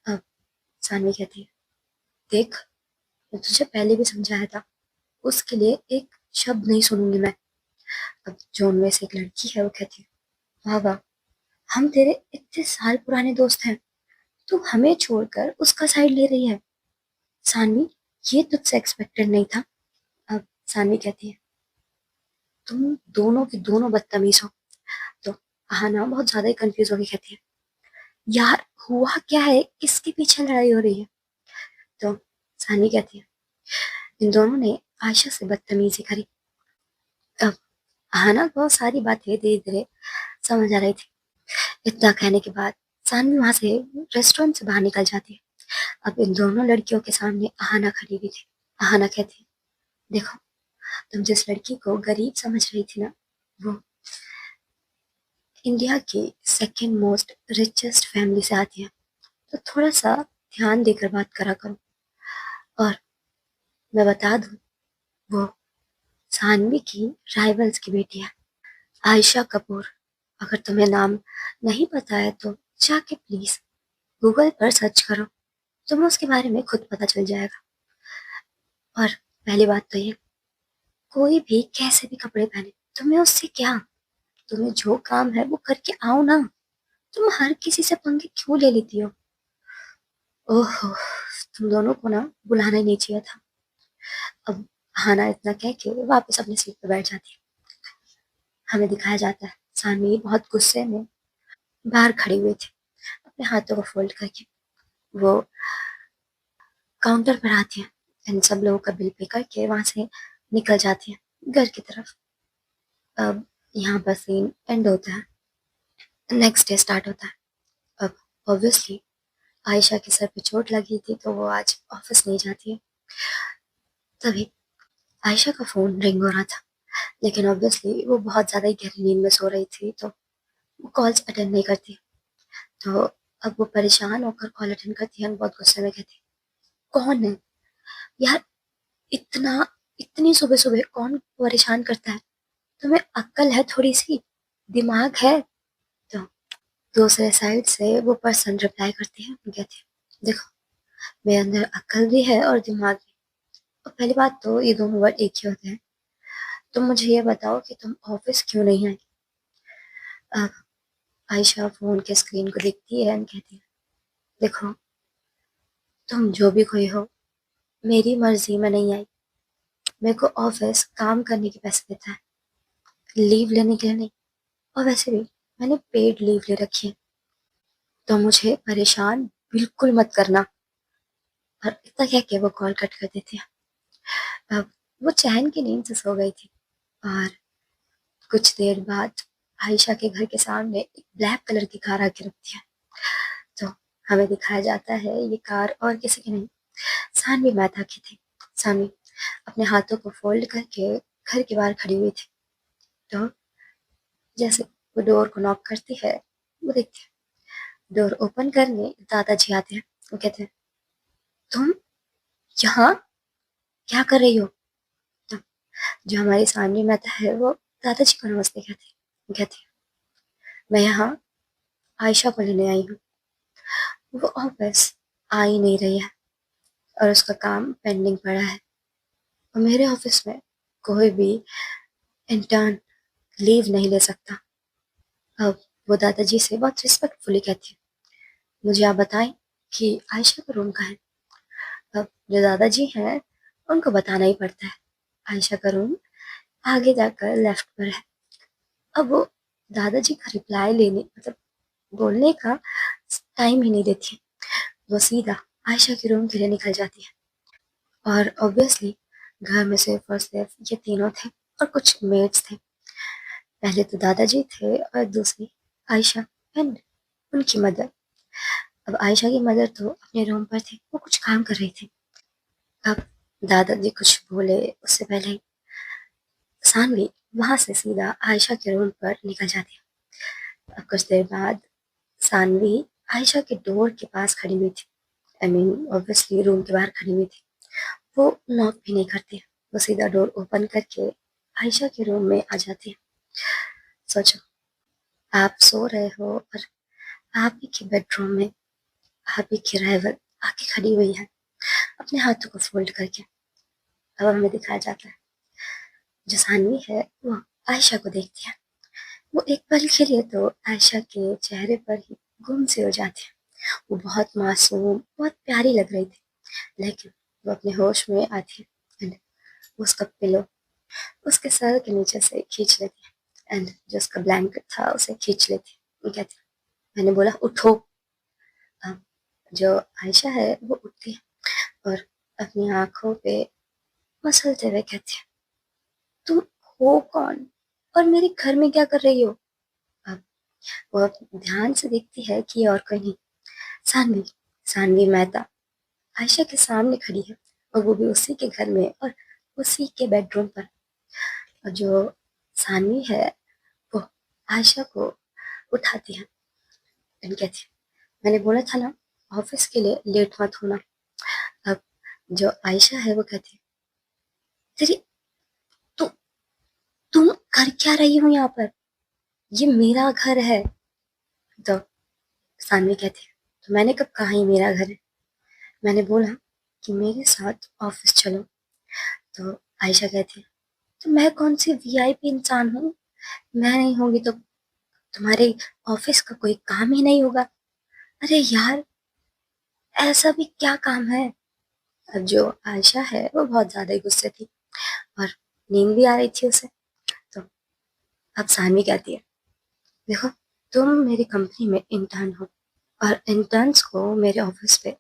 अब सानवी कहती है देख, मैं तुझे पहले भी समझाया था, उसके लिए एक शब्द नहीं सुनूंगी मैं। अब जो उनमें से एक लड़की है वो कहती है वाह वाह, हम तेरे इतने साल पुराने दोस्त हैं, तू हमें छोड़कर उसका साइड ले रही है। सानवी, ये तुझसे एक्सपेक्टेड नहीं था। अब सानवी कहती है तुम दोनों की दोनों बदतमीज हो। तो आहाना बहुत ज्यादा ही कंफ्यूज होकर कहती है यार, हुआ क्या है, किसके पीछे लड़ाई हो रही है? तो सानी कहती है इन दोनों ने आयशा से बदतमीजी करी। अब आहाना को सारी बातें धीरे धीरे समझ आ रही थी। इतना कहने के बाद सानवी वहां से रेस्टोरेंट से बाहर निकल जाती है। अब इन दोनों लड़कियों के सामने आहाना खड़ी हुई थी। आहाना कहती है देखो, तुम जिस लड़की को गरीब समझ रही थी ना, वो इंडिया की सेकंड मोस्ट रिचेस्ट फैमिली से आती है, तो थोड़ा सा ध्यान देकर बात करा करो। और मैं बता दूं, वो सानवी की राइवल्स की बेटी है, आयशा कपूर। अगर तुम्हें नाम नहीं पता है तो जाके प्लीज गूगल पर सर्च करो, तुम्हें उसके बारे में खुद पता चल जाएगा। और पहली बात तो ये, कोई भी कैसे भी कपड़े पहने, तुम्हें उससे क्या, तुम्हें जो काम है वो करके आओ ना, तुम हर किसी से पंगे क्यों ले लेती हो? ओहो, तुम दोनों को ना बुलाना ही नहीं चाहिए था। अब हाना इतना कह के वापस अपनी सीट पर बैठ जाती है। हमें दिखाया जाता है सानवी बहुत गुस्से में बाहर खड़ी हुई थी, अपने हाथों को फोल्ड करके। वो काउंटर पर आती है एंड सब लोगों का बिल पे करके वहां से निकल जाती है घर की तरफ। अब यहाँ पर सीन एंड होता है, नेक्स्ट डे स्टार्ट होता है। अब ऑब्वियसली आयशा के सर पे चोट लगी थी तो वो आज ऑफिस नहीं जाती है। तभी आयशा का फोन रिंग हो रहा था, लेकिन ऑब्वियसली वो बहुत ज्यादा ही गहरी नींद में सो रही थी तो वो कॉल्स अटेंड नहीं करती। तो अब वो परेशान होकर कॉल अटेंड करती है और बहुत गुस्से में कहती है, कौन है यार, इतना इतनी सुबह सुबह कौन परेशान करता है? तुम्हें अक्ल है थोड़ी सी, दिमाग है? तो दूसरे साइड से वो पर्सन रिप्लाई करती है, कहती है देखो, मेरे अंदर अक्ल भी है और दिमाग भी। और पहली बात तो ये दोनों वर्ड एक ही होते हैं। तुम मुझे ये बताओ कि तुम ऑफिस क्यों नहीं आई? अब आयशा फोन के स्क्रीन को देखती है और कहती है, देखो, तुम जो भी कोई हो, मेरी मर्जी में नहीं आई। मेरे को ऑफिस काम करने के पैसे देता है, लीव लेने के लिए नहीं। और वैसे भी मैंने पेड लीव ले रखी है, तो मुझे परेशान बिल्कुल मत करना। और इतना कह के वो कॉल कट कर देती है। अब वो चैन की नींद से सो गई थी। और कुछ देर बाद आयशा के घर के सामने एक ब्लैक कलर की कार आके रुकती है। तो हमें दिखाया जाता है ये कार और किसी की नहीं, सानवी मेहता की थी। सानवी अपने हाथों को फोल्ड करके घर के बाहर खड़ी हुई थी। तो जैसे वो डोर को नॉक करती है, वो देखती है डोर ओपन करने दादाजी आते हैं। वो कहते हैं, तुम यहाँ क्या कर रही हो? तो जो हमारी सामने मेहता है वो दादाजी को नमस्ते कहती है, मैं यहाँ आयशा को लेने आई हूँ। वो ऑफिस आ ही नहीं रही है और उसका काम पेंडिंग पड़ा है। और मेरे ऑफिस में कोई भी इंटर्न लीव नहीं ले सकता। अब वो दादाजी से बहुत रिस्पेक्टफुली कहती है, मुझे आप बताएं कि आयशा का रूम कहाँ है? अब जो दादाजी हैं उनको बताना ही पड़ता है, आयशा का रूम आगे जाकर लेफ्ट पर है। अब वो दादाजी का रिप्लाई लेने मतलब बोलने का टाइम ही नहीं देती। वो सीधा आयशा के रूम के लिए निकल जाती है। और ऑब्वियसली घर में सिर्फ और सिर्फ ये तीनों थे और कुछ मेड्स थे। पहले तो दादाजी थे और दूसरी आयशा एंड उनकी मदर। अब आयशा की मदर तो अपने रूम पर थी, वो कुछ काम कर रही थी। अब दादाजी कुछ बोले उससे पहले ही सानवी वहां से सीधा आयशा के रूम पर निकल जाती है। अब कुछ देर बाद सानवी आयशा के डोर के पास खड़ी हुई थी, आई मीन ऑब्वियसली रूम के बाहर खड़ी हुई थी। वो नॉक भी नहीं करती है, वो सीधा डोर ओपन करके आयशा के रूम में आ जाती है। सोचो, आप सो रहे हो और आप ही के बेडरूम में आप ही की राइवल आके खड़ी हुई है अपने हाथों को फोल्ड करके। अब हमें दिखाया जाता है जो सानवी है वो आयशा को देखती है। वो एक पल के लिए तो आयशा के चेहरे पर ही गुम से हो जाती है। वो बहुत मासूम बहुत प्यारी लग रही थी, लेकिन वो अपने होश में आती है एंड उसका पिलो उसके सर के नीचे से खींच लेती है एंड जो उसका ब्लैंकेट था उसे खींच लेती है। वो कहती है, मैंने बोला उठो। अब जो आयशा है वो उठती है और अपनी आंखों पे मसलते हुए कहती है, तुम हो कौन और मेरे घर में क्या कर रही हो? अब वो अब ध्यान से देखती है कि ये और कोई नहीं, सानवी सानवी मेहता आयशा के सामने खड़ी है और वो भी उसी के घर में और उसी के बेडरूम पर। और जो सानवी है वो आयशा को उठाती है एंड कहती है, मैंने बोला था ना ऑफिस के लिए लेट मत होना। अब जो आयशा है वो कहती है, तेरी तु, तुम कर क्या रही हो यहाँ पर? ये मेरा घर है। तो सानवी कहती है, तो मैंने कब कहा ये मेरा घर है? मैंने बोला कि मेरे साथ ऑफिस चलो। तो आयशा कहती है, तो मैं कौन सी वीआईपी इंसान हूँ? मैं नहीं होंगी तो तुम्हारे ऑफिस का कोई काम ही नहीं होगा। अरे यार, ऐसा भी क्या काम है? अब जो आयशा है वो बहुत ज्यादा ही गुस्से थी और नींद भी आ रही थी उसे। तो अब सानवी कहती है, देखो, तुम मेरी कंपनी में इंटर्न हो और इंटर्न्स को मेरे ऑफिस पे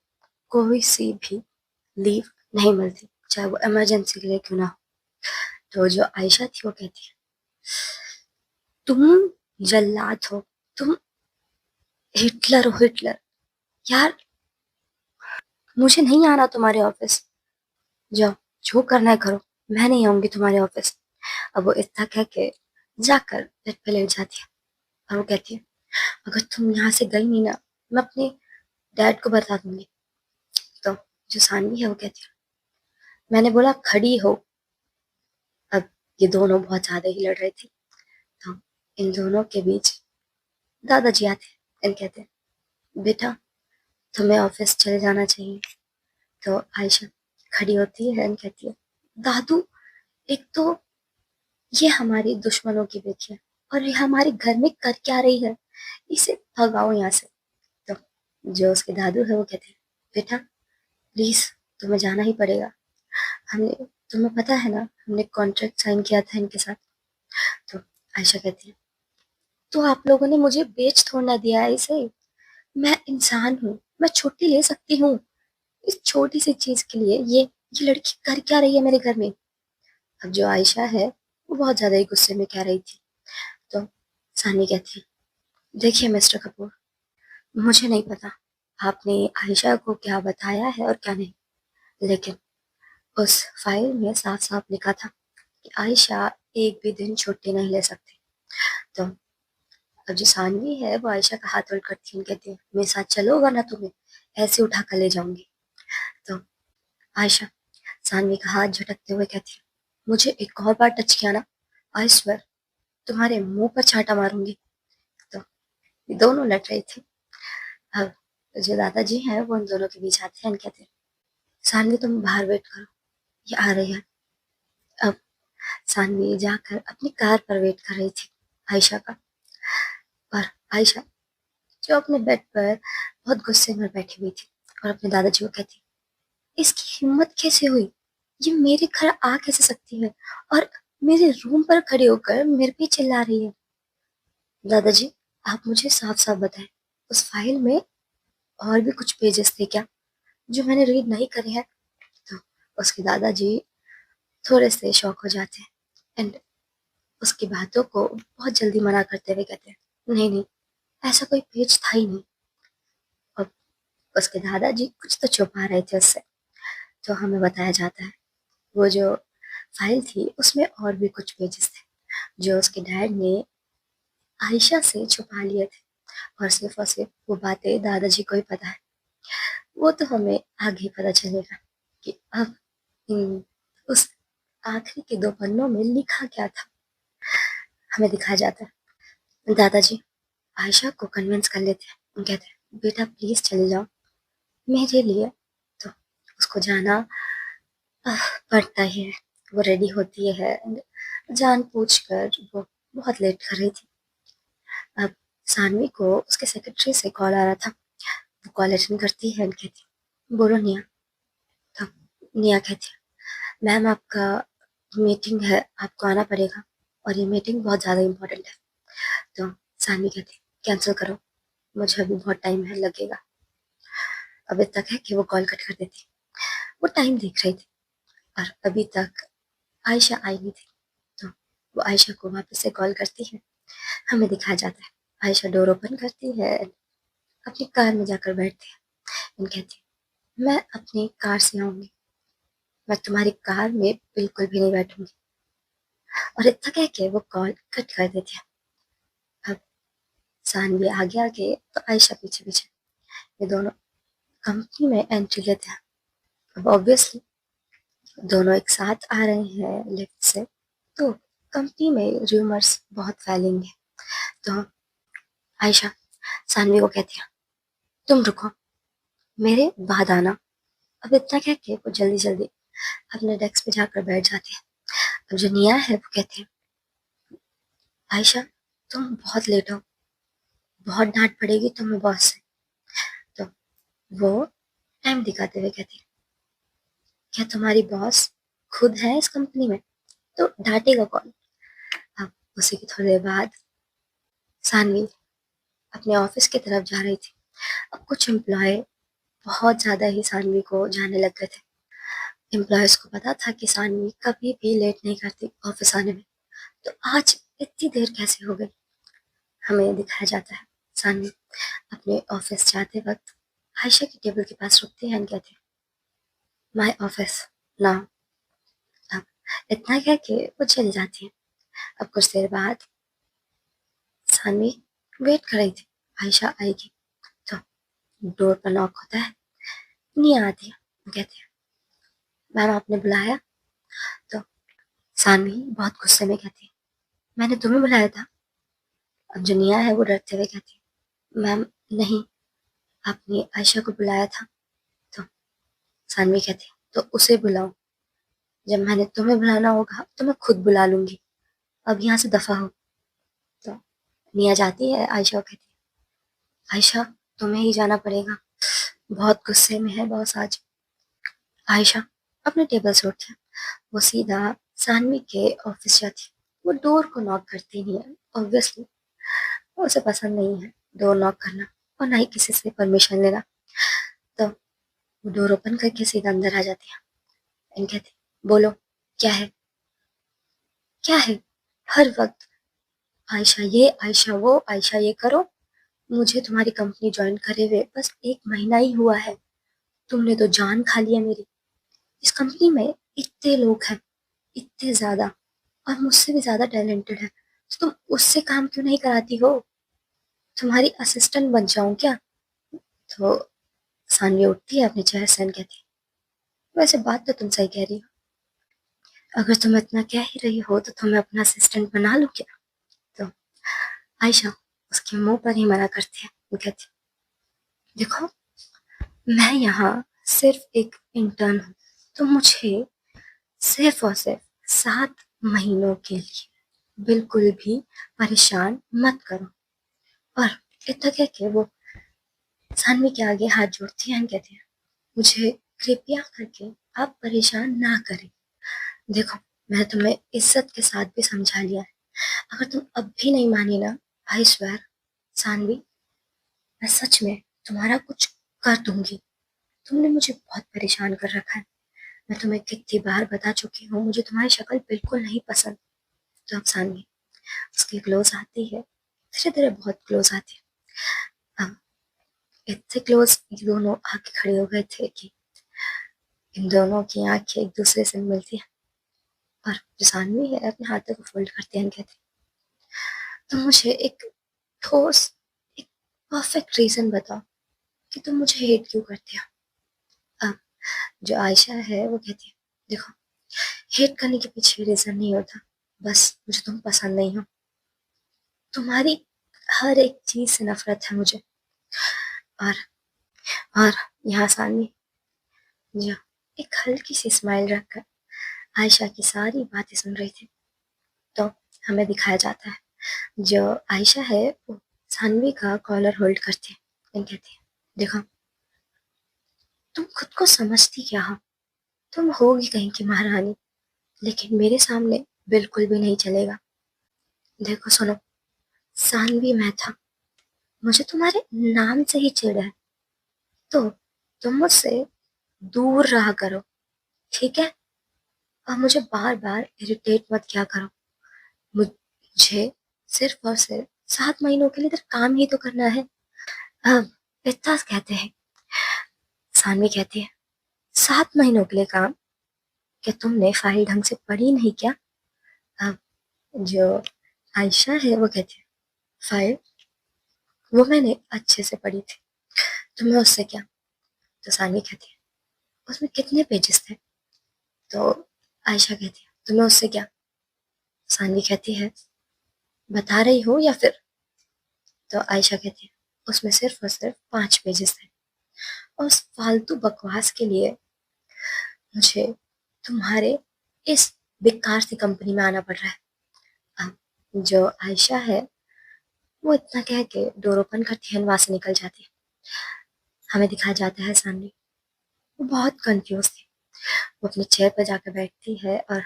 कोई सी भी लीव नहीं मिलती, चाहे वो इमरजेंसी के लिए क्यों ना हो। तो जो आयशा थी वो कहती है, तुम जल्लाद हो, तुम हिटलर हो, हिटलर। यार, मुझे नहीं आना तुम्हारे ऑफिस। जाओ, जो करना है करो, मैं नहीं आऊंगी तुम्हारे ऑफिस। अब वो इतना कह के जाकर बेड पे लेट जाती है और वो कहती है, अगर तुम यहाँ से गई नहीं ना, मैं अपने डैड को बता दूंगी। तो जो सानवी है वो कहती है, मैंने बोला खड़ी हो। अब ये दोनों बहुत ज्यादा ही लड़ रही थी। तो इन दोनों के बीच दादाजी आते हैं और कहते हैं, बेटा, तुम्हें ऑफिस चले जाना चाहिए। तो आयशा खड़ी होती है और कहती है, दादू, एक तो ये हमारी दुश्मनों की बेटी है और ये हमारे घर में कर क्या रही है, इसे भगाओ यहाँ से। तो जो उसके दादू है वो कहते हैं, बेटा प्लीज, तुम्हें जाना ही पड़ेगा। हमने, तुम्हें पता है ना, हमने कॉन्ट्रैक्ट साइन किया था इनके साथ। तो आयशा कहती है, तो आप लोगों ने मुझे बेच थोड़ना दिया है इसे। मैं इंसान हूँ, मैं छुट्टी ले सकती हूँ। इस छोटी सी चीज के लिए ये लड़की कर क्या रही है मेरे घर में। अब जो आयशा है वो बहुत ज्यादा ही गुस्से में कह रही थी। तो सानी कहती है, देखिए मिस्टर कपूर, मुझे नहीं पता आपने आयशा को क्या बताया है और क्या नहीं, लेकिन उस फाइल में साफ साफ लिखा था कि आयशा एक भी दिन छुट्टी नहीं ले सकती। तो अब जो सानवी है वो आयशा का हाथ पकड़ करती है, कहती है, मेरे साथ चलो वरना तुम्हें ऐसे उठा कर ले जाऊंगी। तो आयशा सानवी का हाथ झटकते हुए कहती है, मुझे एक और बार टच किया ना, आई स्वेयर तुम्हारे मुंह पर चांटा मारूंगी। तो ये दोनों लड़ रही थी। अब जो दादाजी हैं वो उन दोनों के बीच आते हैं और कहते हैं, सानवी तुम बाहर वेट करो, ये आ रही है। अब सानवी जाकर अपनी कार पर वेट कर रही थी आयशा का। और आयशा जो अपने बेड पर बहुत गुस्से में बैठी हुई थी और अपने दादाजी को कहती, इसकी हिम्मत कैसे हुई, ये मेरे घर आ कैसे सकती है और मेरे रूम पर खड़े होकर मेरे पे चिल्ला रही है। दादाजी, आप मुझे साफ साफ बताएं, उस फाइल में और भी कुछ पेजेस थे क्या जो मैंने रीड नहीं करे हैं। तो उसके दादाजी थोड़े से शॉक हो जाते हैं एंड उसकी बातों को बहुत जल्दी मना करते हुए कहते हैं, नहीं नहीं, ऐसा कोई पेज था ही नहीं। और उसके दादाजी कुछ तो छुपा रहे थे उससे। तो हमें बताया जाता है, वो जो फाइल थी उसमें और भी कुछ पेजेस थे जो उसके डैड ने आयशा से छुपा लिए थे और सिर्फ वो बातें दादाजी को ही पता है। वो तो हमें आगे ही पता चलेगा कि अब उस आखिरी के दो पन्नों में लिखा क्या था। हमें दिखाया जाता है दादाजी आयशा को कन्विंस कर लेते हैं, वो कहते हैं, बेटा प्लीज चले जाओ मेरे लिए। तो उसको जाना पड़ता ही है। वो रेडी होती है and जान पूछ कर वो बहुत लेट कर रही थी। अब सानवी को उसके सेक्रेटरी से कॉल आ रहा था। वो कॉल अटेंड करती है और कहती, बोलो निया। तो निया कहती है, मैम आपका मीटिंग है, आपको आना पड़ेगा और ये मीटिंग बहुत ज़्यादा इम्पोर्टेंट है। तो सानवी कहती, कैंसिल करो, मुझे अभी बहुत टाइम है लगेगा। अब इतना कह के वो कॉल कट कर देती। वो टाइम देख रही थी और अभी तक आयशा आई नहीं थी। तो वो आयशा को वापस से कॉल करती है। हमें दिखाया जाता है आयशा डोर ओपन करती है, अपनी कार में जाकर बैठती है और कहती है, मैं अपनी कार से आऊंगी, मैं तुम्हारी कार में बिल्कुल भी नहीं बैठूंगी। और इतना कह के वो कॉल कट कर देती है। अब सानवी आगे आगे तो आयशा पीछे पीछे, ये दोनों कंपनी में एंट्री लेते हैं। अब ऑब्वियसली दोनों एक साथ आ रहे हैं लिफ्ट से, तो कंपनी में रूमर्स बहुत फैलेंगे। तो आयशा सानवी को कहती है, तुम रुको, मेरे बाद आना। अब इतना कह के वो जल्दी जल्दी अपने डेस्क पे जाकर बैठ जाती है। अब जो निया है वो कहती है, आयशा तुम बहुत लेट हो, बहुत डांट पड़ेगी तुम्हें बॉस से। तो वो टाइम दिखाते हुए कहती है, क्या तुम्हारी बॉस खुद है इस कंपनी में, तो डांटेगा कौन। अब उसी की थोड़ी देर बाद सानवी अपने ऑफिस की तरफ जा रही थी। अब कुछ एम्प्लॉय बहुत ज़्यादा ही सानवी को जाने लग गए थे। एम्प्लॉयज़ को पता था कि सानवी कभी भी लेट नहीं करती ऑफिस आने में। तो आज इतनी देर कैसे हो गई? हमें दिखाया जाता है सानवी अपने ऑफिस जाते वक्त आयशा की टेबल के पास रुकती है और कहती है, माय ऑफिस नाउ। अब इतना कह के वो चली जाती है। अब कुछ देर बाद सानवी वेट कर रही थी आयशा आएगी। तो डोर पर नॉक होता है, नहीं आती है। वो कहती है, मैम आपने बुलाया? तो सानवी बहुत गुस्से में कहती है, मैंने तुम्हें बुलाया था। अब जो निया है वो डरते हुए कहती है, मैम नहीं, आपने आयशा को बुलाया था। तो सानवी कहती है, तो उसे बुलाओ। जब मैंने तुम्हें बुलाना होगा तो मैं खुद बुला लूंगी। अब यहाँ से दफा हो। तो निया जाती है, आयशा को कहती है, आयशा तुम्हें ही जाना पड़ेगा, बहुत गुस्से में है बॉस आज। आयशा अपने टेबल से उठती है। वो सीधा सानवी के ऑफिस जाती है। वो डोर को नॉक करती नहीं है। ऑब्वियसली उसे पसंद नहीं है डोर नॉक करना और ना ही किसी से परमिशन लेना। तो वो डोर ओपन करके सीधा अंदर आ जाती है एंड कहती, बोलो क्या है? क्या है? हर वक्त आयशा ये करो। मुझे तुम्हारी कंपनी ज्वाइन करे हुए बस 1 महीना ही हुआ है। तुमने तो जान खा लिया मेरी। इस कंपनी में इतने लोग हैं, इतने ज्यादा, और मुझसे भी ज्यादा टैलेंटेड है। तो तुम उससे काम क्यों नहीं कराती हो? तुम्हारी असिस्टेंट बन जाऊं क्या? तो सानवी उठती है अपने चेयर से and कहती है, वैसे बात तो तुम सही कह रही हो। अगर तुम इतना कह ही रही हो तो तुम्हें अपना असिस्टेंट बना लो क्या? तो आयशा उसके मुंह पर ही मना करती है। वो कहती है, देखो मैं यहाँ सिर्फ एक इंटर्न हूँ, तो मुझे सिर्फ और सिर्फ 7 महीनों के लिए बिल्कुल भी परेशान मत करो। और इतना कह के वो सानवी के आगे हाथ जोड़ती है और कहती है, मुझे कृपया करके आप परेशान ना करें। देखो मैंने तुम्हें इज्जत के साथ भी समझा लिया है। अगर तुम अब भी नहीं मानी ना, आई स्वेयर सानवी, मैं सच में तुम्हारा कुछ कर दूंगी। तुमने मुझे बहुत परेशान कर रखा है। मैं तुम्हें कितनी बार बता चुकी हूँ मुझे तुम्हारी शक्ल बिल्कुल नहीं पसंद। तो अब सानवी उसके क्लोज आती है, धीरे धीरे बहुत क्लोज आती है। अब इतने क्लोज ये दोनों आके खड़े हो गए थे कि इन दोनों की आंखें एक दूसरे से मिलती है। और जो सानवी है अपने हाथों को फोल्ड करती है और कहती है, तुम मुझे एक ठोस, एक परफेक्ट रीजन बताओ कि तुम मुझे हेट क्यों करते हो। अब जो आयशा है वो कहती है, देखो हेट करने के पीछे रीजन नहीं होता, बस मुझे तुम पसंद नहीं हो। तुम्हारी हर एक चीज से नफरत है मुझे। और और यहाँ सानवी जो एक हल्की सी स्माइल रखकर आयशा की सारी बातें सुन रही थी। तो हमें दिखाया जाता है जो आयशा है वो सानवी का कॉलर होल्ड करती है और कहती है, देखो तुम खुद को समझती क्या हो? तुम होगी कहीं की महारानी, लेकिन मेरे सामने बिल्कुल भी नहीं चलेगा। देखो सुनो, सानवी मैं था, मुझे तुम्हारे नाम से ही चिढ़ है। तो तुम मुझसे दूर रहा करो, ठीक है? और मुझे बार बार इरिटेट मत किया करो। मुझे सिर्फ और सिर्फ 7 महीनों के लिए इधर काम ही तो करना है। अब इतना कहते हैं, सानवी कहती है, 7 महीनों के लिए काम? क्या तुमने फाइल ढंग से पढ़ी नहीं क्या? अब जो आयशा है वो कहती है, फाइल वो मैंने अच्छे से पढ़ी थी, तुम्हें उससे क्या? तो सानवी कहती है, उसमें कितने पेजेस थे? तो आयशा कहती है, तुम्हें उससे क्या? सानवी कहती है, बता रही हो या फिर? तो आयशा कहती है, उसमें सिर्फ और सिर्फ 5 पेजेस थे। और उस फालतू बकवास के लिए मुझे तुम्हारे इस बेकार सी कंपनी में आना पड़ रहा है। अब जो आयशा है वो इतना कह के डोर ओपन करती है, वहां से निकल जाती है। हमें दिखाया जाता है सामने वो बहुत कंफ्यूज थी। वो अपनी चेयर पर जाकर बैठती है और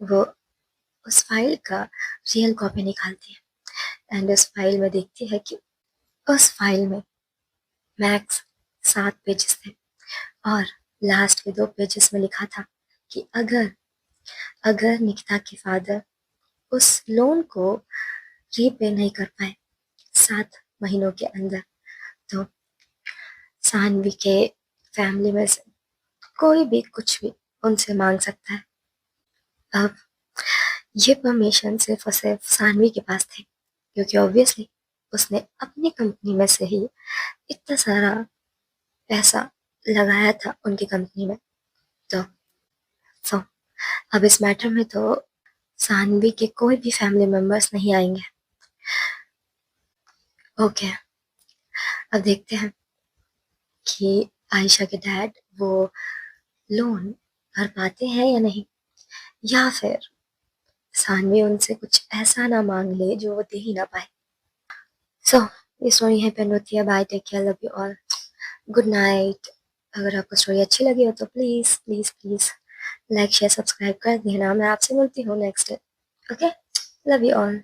वो उस फाइल का रियल कॉपी निकालती है एंड उस फाइल में देखती है कि उस फाइल में मैक्स 7 पेजेस थे और लास्ट के 2 पेजेस में लिखा था कि अगर अगर निकिता के फादर उस लोन को रीपे नहीं कर पाए 7 महीनों के अंदर, तो सानवी के फैमिली में से कोई भी कुछ भी उनसे मांग सकता है। अब ये परमिशन सिर्फ और सिर्फ सानवी के पास थी, क्योंकि ऑब्वियसली उसने अपनी कंपनी में से ही इतना सारा पैसा लगाया था उनकी कंपनी में। तो सो अब इस मैटर में तो सानवी के कोई भी फैमिली मेंबर्स नहीं आएंगे। ओके, अब देखते हैं कि आयशा के डैड वो लोन भर पाते हैं या नहीं, या फिर सानवी उनसे कुछ ऐसा ना मांग ले जो वो दे ही ना पाए। सो ये स्टोरी यहीं पे एंड होती है। Bye, take care, love you all, good night. अगर आपको स्टोरी अच्छी लगी हो तो please please please like share subscribe कर देना। मैं आपसे मिलती हूँ next day. Okay, love you all.